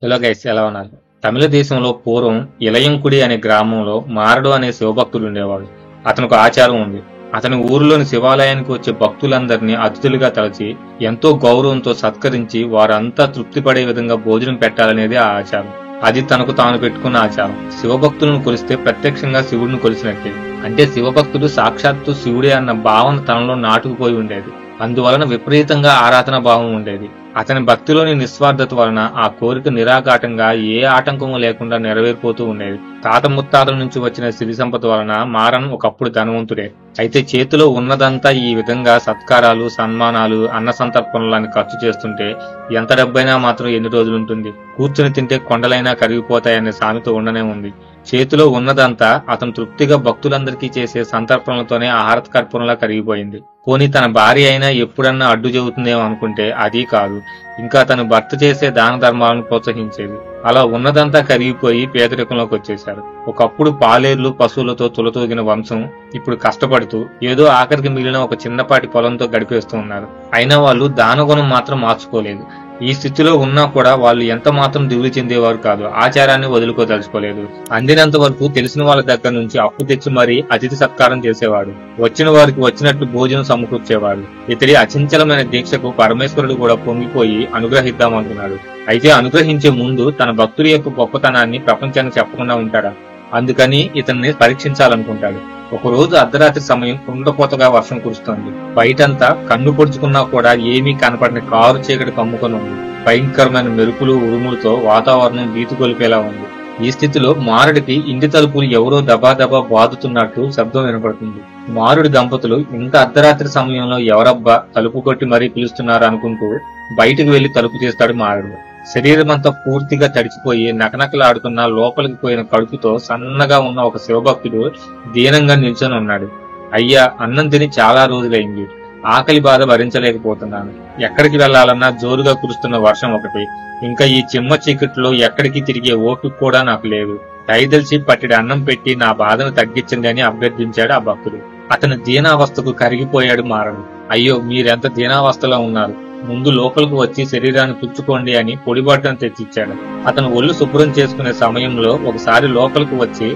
Hello guys, ఎలా ఉన్నారు? తమిళ దేశంలో పూర్వం ఇలయంకుడి అనే గ్రామంలో మారడు అనే శివభక్తుడు ఉండేవాడు. అతనికి ఆచారం ఉంది. అతని ఊరిలోని శివాలయానికి వచ్చే భక్తులందరినీ అతిథులుగా తలచి ఎంతో గౌరవంతో సత్కరించి వారంతా తృప్తి పడే విధంగా భోజనం పెట్టాలనేది ఆ ఆచారం. అది తనకు తాను పెట్టుకున్న ఆచారం. శివభక్తులను కొలిస్తే ప్రత్యక్షంగా శివుడిని కొలిసినట్టే. అంటే శివభక్తుడు సాక్షాత్తు శివుడే అన్న భావన తనలో నాటుకుపోయి ఉండేది. అందువలన విపరీతంగా ఆరాధన భావం ఉండేది. అతని భక్తిలోని నిస్వార్థత వలన ఆ కోరిక నిరాఘాటంగా ఏ ఆటంకము లేకుండా నెరవేరిపోతూ ఉండేది. తాత ముత్తాతల నుంచి వచ్చిన సిరి సంపద వలన మారన్ ఒకప్పుడు ధనవంతుడే. అయితే చేతిలో ఉన్నదంతా ఈ విధంగా సత్కారాలు, సన్మానాలు, అన్న సంతర్పణలని ఖర్చు చేస్తుంటే ఎంత డబ్బైనా మాత్రం ఎన్ని రోజులుంటుంది? కూర్చుని తింటే కొండలైనా కరిగిపోతాయనే సామెత ఉండనే ఉంది. చేతిలో ఉన్నదంతా అతను తృప్తిగా భక్తులందరికీ చేసే సంతర్పణలతోనే ఆహారత కర్పూరంలా కరిగిపోయింది. పోనీ తన భార్య అయినా ఎప్పుడన్నా అడ్డు చెబుతుందేమో అనుకుంటే అది కాదు. ఇంకా తను భర్త చేసే దాన ధర్మాలను ప్రోత్సహించేది. అలా ఉన్నదంతా కరిగిపోయి పేదరికంలోకి వచ్చేశారు. ఒకప్పుడు పాలేర్లు, పశువులతో తులతూగిన వంశం ఇప్పుడు కష్టపడుతూ ఏదో ఆఖరికి మిగిలిన ఒక చిన్నపాటి పొలంతో గడిపేస్తూ ఉన్నారు. అయినా వాళ్ళు దానగుణం మాత్రం మార్చుకోలేదు. ఈ స్థితిలో ఉన్నా కూడా వాళ్ళు ఎంత మాత్రం దిగులు చెందేవారు కాదు. ఆచారాన్ని వదులుకోదలుచుకోలేదు. అందినంత వరకు తెలిసిన వాళ్ళ దగ్గర నుంచి అప్పు తెచ్చి మరీ అతిథి సత్కారం చేసేవాడు. వచ్చిన వారికి వచ్చినట్లు భోజనం సమకూర్చేవాడు. ఇతడి అచంచలమైన దీక్షకు పరమేశ్వరుడు కూడా పొంగిపోయి అనుగ్రహిద్దామనుకున్నాడు. అయితే అనుగ్రహించే ముందు తన భక్తుడి యొక్క గొప్పతనాన్ని ప్రపంచానికి చెప్పకుండా ఉంటాడా? అందుకని ఇతన్ని పరీక్షించాలనుకుంటాడు. ఒకరోజు అర్ధరాత్రి సమయం కుండపోతగా వర్షం కురుస్తోంది. బయటంతా కన్ను పొడుచుకున్నా కూడా ఏమీ కనపడిన కారు చీకటి కమ్ముకొని ఉంది. భయంకరమైన మెరుపులు, ఉరుములతో వాతావరణం భీతిగొలిపేలా ఉంది. ఈ స్థితిలో మారుడికి ఇంటి తలుపులు ఎవరో దబాదబా బాదుతున్నట్టు శబ్దం వినపడుతుంది. మారుడి దంపతులు ఇంత అర్ధరాత్రి సమయంలో ఎవరబ్బా తలుపు కొట్టి మరీ పిలుస్తున్నారు అనుకుంటూ బయటకు వెళ్లి తలుపు తీస్తాడు మారుడు. శరీరమంతా పూర్తిగా తడిచిపోయి నకనకలాడుతున్న లోపలికి పోయిన కడుపుతో సన్నగా ఉన్న ఒక శివభక్తుడు దీనంగా నిల్చొని ఉన్నాడు. అయ్యా, అన్నం తిని చాలా రోజులైంది. ఆకలి బాధ భరించలేకపోతున్నాను. ఎక్కడికి వెళ్లాలన్నా జోరుగా కురుస్తున్న వర్షం ఒకటి. ఇంకా ఈ చిమ్మ చీకట్లో ఎక్కడికి తిరిగే ఓపిక కూడా నాకు లేదు. దయదలిచి పట్టిడి అన్నం పెట్టి నా బాధను తగ్గించండి అని అభ్యర్థించాడు ఆ భక్తుడు. అతని దీనావస్థకు కరిగిపోయాడు మారడు. అయ్యో, మీరెంత దీనావస్థలో ఉన్నారు. ముందు లోపలికి వచ్చి శరీరాన్ని పుచ్చుకోండి అని పొడిబాటును తెచ్చిచ్చాడు. అతను ఒళ్ళు శుభ్రం చేసుకునే సమయంలో ఒకసారి లోపలికి వచ్చి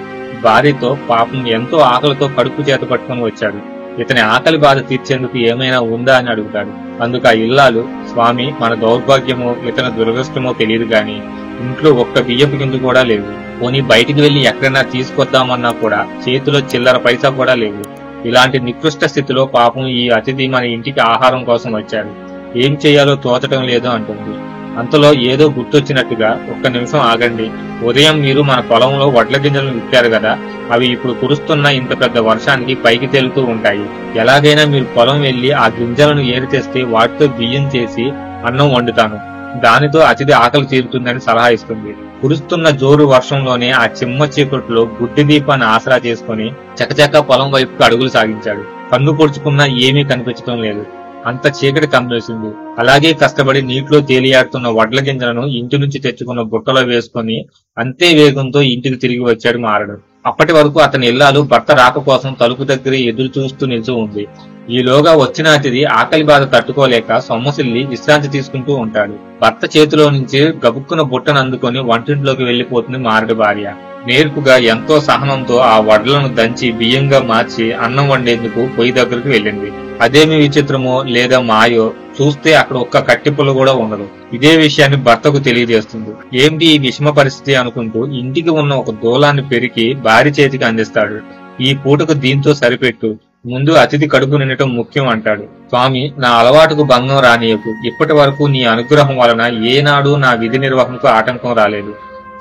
భార్యతో పాపం ఎంతో ఆకలితో కడుపు చేత పట్టుకుని వచ్చాడు. ఇతని ఆకలి బాధ తీర్చేందుకు ఏమైనా ఉందా అని అడుగుతాడు. అందుకు ఆ ఇల్లాలు, స్వామి, మన దౌర్భాగ్యమో ఇతని దురదృష్టమో తెలియదు గాని ఇంట్లో ఒక్క బియ్యపు గింజ కూడా లేవు. పోనీ బయటికి వెళ్లి ఎక్కడైనా తీసుకొద్దామన్నా కూడా చేతిలో చిల్లర పైసా కూడా లేవు. ఇలాంటి నికృష్ట స్థితిలో పాపం ఈ అతిథి మన ఇంటికి ఆహారం కోసం వచ్చాడు. ఏం చేయాలో తోచటం లేదు అంటుంది. అంతలో ఏదో గుర్తొచ్చినట్టుగా, ఒక్క నిమిషం ఆగండి. ఉదయం మీరు మన పొలంలో వడ్ల గింజలను విత్తారు కదా, అవి ఇప్పుడు కురుస్తున్న ఇంత పెద్ద వర్షానికి పైకి తేలుతూ ఉంటాయి. ఎలాగైనా మీరు పొలం వెళ్లి ఆ గింజలను ఏరి తెస్తే వాటితో బియ్యం చేసి అన్నం వండుతాను. దానితో అతిథి ఆకలి తీరుతుందని సలహా ఇస్తుంది. కురుస్తున్న జోరు వర్షంలోనే ఆ చిమ్మ చీకట్లో బుద్ధి దీపాన్ని ఆసరా చేసుకుని చకచకా పొలం వైపుకు అడుగులు సాగించాడు. కన్ను పొడుచుకున్నా ఏమీ కనిపించడం లేదు. అంత చీకటి కమ్మేసింది. అలాగే కష్టపడి నీటిలో తేలియాడుతున్న వడ్ల గింజలను ఇంటి నుంచి తెచ్చుకున్న బుట్టలో వేసుకుని అంతే వేగంతో ఇంటికి తిరిగి వచ్చాడు మారడు. అప్పటి వరకు అతని ఇల్లాలు భర్త రాక కోసం తలుపు దగ్గర ఎదురు చూస్తూ నిలిచి ఉంది. ఈలోగా వచ్చిన అతిథి ఆకలి బాధ తట్టుకోలేక సొమ్మసిల్లి విశ్రాంతి తీసుకుంటూ ఉంటాడు. భర్త చేతిలో నుంచి గబుక్కున బుట్టను అందుకొని వంటింట్లోకి వెళ్లిపోతుంది మారడి భార్య. నేర్పుగా ఎంతో సహనంతో ఆ వడ్లను దంచి బియ్యంగా మార్చి అన్నం వండేందుకు పొయ్యి దగ్గరకు వెళ్ళింది. అదేమి విచిత్రమో లేదా మాయో చూస్తే అక్కడ ఒక్క కట్టిపుల్ల కూడా ఉండదు. ఇదే విషయాన్ని భర్తకు తెలియజేస్తుంది. ఏంటి ఈ విషమ పరిస్థితి అనుకుంటూ ఇంటికి ఉన్న ఒక దూలాన్ని పెరికి భార్య చేతికి అందిస్తాడు. ఈ పూటకు దీంతో సరిపెట్టు, ముందు అతిథి కడుపు నిండటం ముఖ్యం అంటాడు. స్వామి, నా అలవాటుకు భంగం రానియకు. ఇప్పటి వరకు నీ అనుగ్రహం వలన ఏనాడు నా విధి నిర్వహణకు ఆటంకం రాలేదు.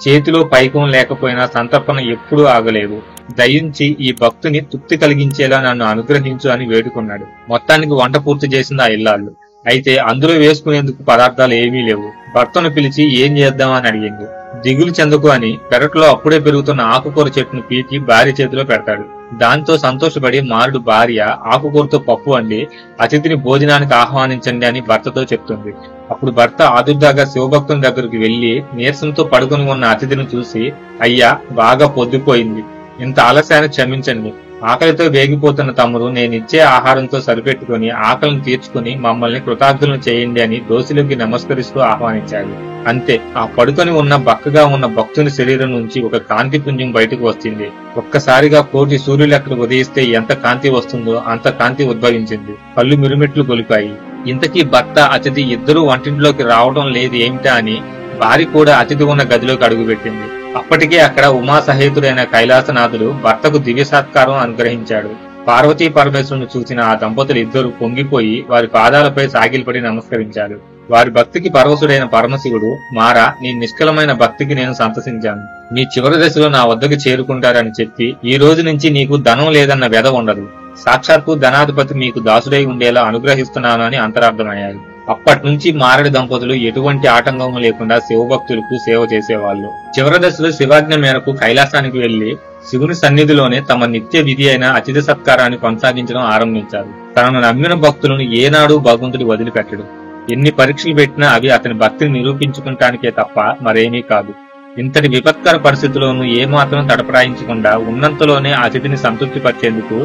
చేతిలో పైకం లేకపోయినా సంతర్పణ ఎప్పుడూ ఆగలేదు. దయించి ఈ భక్తుని తృప్తి కలిగించేలా నన్ను అనుగ్రహించు అని వేడుకున్నాడు. మొత్తానికి వంట పూర్తి చేసింది ఆ ఇల్లాళ్ళు. అయితే అందులో వేసుకునేందుకు పదార్థాలు ఏమీ లేవు. భర్తను పిలిచి ఏం చేద్దామని అడిగింది. దిగులు చెందుకు అని పెరట్లో అప్పుడే పెరుగుతున్న ఆకుకూర చెట్టును పీకి భార్య చేతిలో పెడతాడు. దాంతో సంతోషపడి మారుడు భార్య ఆకుకూరతో పప్పు వండి అతిథిని భోజనానికి ఆహ్వానించండి అని భర్తతో చెప్తుంది. అప్పుడు భర్త ఆదుర్దాగా శివభక్తుని దగ్గరికి వెళ్లి నీరసంతో పడుకుని ఉన్న అతిథిని చూసి, అయ్యా, బాగా పొద్దుపోయింది. ఇంత ఆలస్యాన్ని క్షమించండి. ఆకలితో వేగిపోతున్న తమ్ముడు నేనిచ్చే ఆహారంతో సరిపెట్టుకుని ఆకలిని తీర్చుకుని మమ్మల్ని కృతజ్ఞులను చేయండి అని దోసిలోకి నమస్కరిస్తూ ఆహ్వానించాడు. అంతే, ఆ పడుకొని ఉన్న బక్కగా ఉన్న భక్తుని శరీరం నుంచి ఒక కాంతి పుంజం బయటకు వచ్చింది. ఒక్కసారిగా కోటి సూర్యులు అక్కడ ఉదయిస్తే ఎంత కాంతి వస్తుందో అంత కాంతి ఉద్భవించింది. కళ్ళు మిరుమిట్లు గొలిపాయి. ఇంతకీ భర్త అతిథి ఇద్దరూ వంటింట్లోకి రావడం లేదు ఏమిటా అని భార్య కూడా అతిథి ఉన్న గదిలోకి అడుగుపెట్టింది. అప్పటికే అక్కడ ఉమా సహేతుడైన కైలాసనాథుడు భర్తకు దివ్య సత్కారం అనుగ్రహించాడు. పార్వతీ పరమేశ్వరుని చూసిన ఆ దంపతులు ఇద్దరు పొంగిపోయి వారి పాదాలపై సాగిలపడి నమస్కరించారు. వారి భక్తికి పరవశుడైన పరమశివుడు, మారా, నీ నిష్కలమైన భక్తికి నేను సంతసించాను. నీ చివరి దశలో నా వద్దకు చేరుకుంటారని చెప్పి ఈ రోజు నుంచి నీకు ధనం లేదన్న వ్యధ ఉండదు. సాక్షాత్తు ధనాధిపతి మీకు దాసుడై ఉండేలా అనుగ్రహిస్తున్నాను అని అంతరార్థమయ్యారు. అప్పటి నుంచి మారడి దంపతులు ఎటువంటి ఆటంకం లేకుండా శివభక్తులకు సేవ చేసేవాళ్లు. చివరి దశలో శివాజ్ఞ మేరకు కైలాసానికి వెళ్లి శివుని సన్నిధిలోనే తమ నిత్య విధి అయిన అతిథి సత్కారాన్ని కొనసాగించడం ఆరంభించారు. తనను నమ్మిన భక్తులను ఏనాడు భగవంతుడు వదిలిపెట్టడు. ఎన్ని పరీక్షలు పెట్టినా అవి అతని భక్తిని నిరూపించుకుంటానికే తప్ప మరేమీ కాదు. ఇంతటి విపత్కర పరిస్థితుల్లోనూ ఏమాత్రం తడపరాయించకుండా ఉన్నంతలోనే అతిథిని సంతృప్తి పరిచేందుకు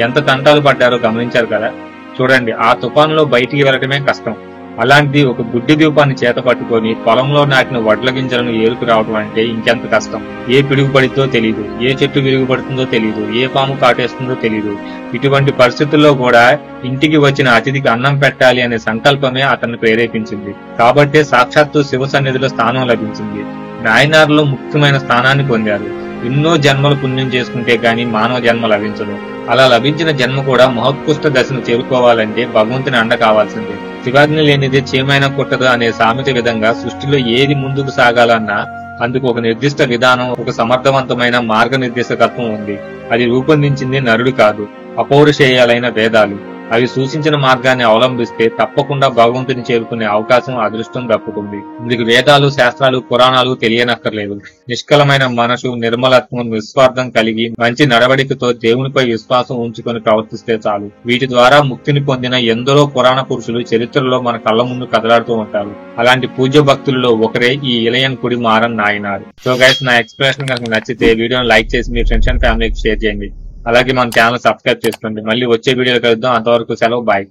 ఎంత తంటాలు పడ్డారో గమనించారు కదా. చూడండి, ఆ తుఫానులో బయటికి వెళ్లటమే కష్టం. అలాంటిది ఒక గుడ్డి దీపాన్ని చేత పట్టుకొని పొలంలో నాటిన వడ్ల గింజలను ఏరుకు రావడం అంటే ఇంకెంత కష్టం. ఏ పిడుగు పడితో తెలియదు, ఏ చెట్టు విరుగుపడుతుందో తెలియదు, ఏ పాము కాటేస్తుందో తెలియదు. ఇటువంటి పరిస్థితుల్లో కూడా ఇంటికి వచ్చిన అతిథికి అన్నం పెట్టాలి అనే సంకల్పమే అతన్ని ప్రేరేపించింది. కాబట్టే సాక్షాత్తు శివ సన్నిధిలో స్థానం లభించింది. నాయనార్లో ముఖ్యమైన స్థానాన్ని పొందారు. ఎన్నో జన్మలు పుణ్యం చేసుకుంటే గాని మానవ జన్మ లభించదు. అలా లభించిన జన్మ కూడా మహోత్కృష్ట దశను చేరుకోవాలంటే భగవంతుని అండ కావాల్సిందే. శివాజ్ఞ లేనిదే చీమైనా కొట్టదు అనే సామెత విధంగా సృష్టిలో ఏది ముందుకు సాగాలన్నా అందుకు ఒక నిర్దిష్ట విధానం, ఒక సమర్థవంతమైన మార్గనిర్దేశకత్వం ఉంది. అది రూపొందించింది నరుడు కాదు, అపౌరుషేయాలైన వేదాలు. అవి సూచించిన మార్గాన్ని అవలంబిస్తే తప్పకుండా భగవంతుని చేరుకునే అవకాశం, అదృష్టం దక్కుతుంది. ఇందుకు వేదాలు, శాస్త్రాలు, పురాణాలు తెలియనక్కర్లేదు. నిష్కలమైన మనసు, నిర్మలత్వం, నిస్వార్థం కలిగి మంచి నడవడికతో దేవునిపై విశ్వాసం ఉంచుకొని ప్రవర్తిస్తే చాలు. వీటి ద్వారా ముక్తిని పొందిన ఎందరో పురాణ పురుషులు చరిత్రలో మన కళ్ళ ముందు కదలాడుతూ ఉంటారు. అలాంటి పూజ్య భక్తులలో ఒకరే ఈ ఇలయన్కుడి మారన్ నాయనారు. సో గైస్, నా ఎక్స్ప్లెనేషన్ కనుక నచ్చితే వీడియోని లైక్ చేసి మీ ఫ్రెండ్స్ అండ్ ఫ్యామిలీకి షేర్ చేయండి. అలాగే మన ఛానల్ సబ్స్క్రైబ్ చేసుకోండి. మళ్ళీ వచ్చే వీడియోలో కలుద్దాం. అంతవరకు సెలవు, బాయ్.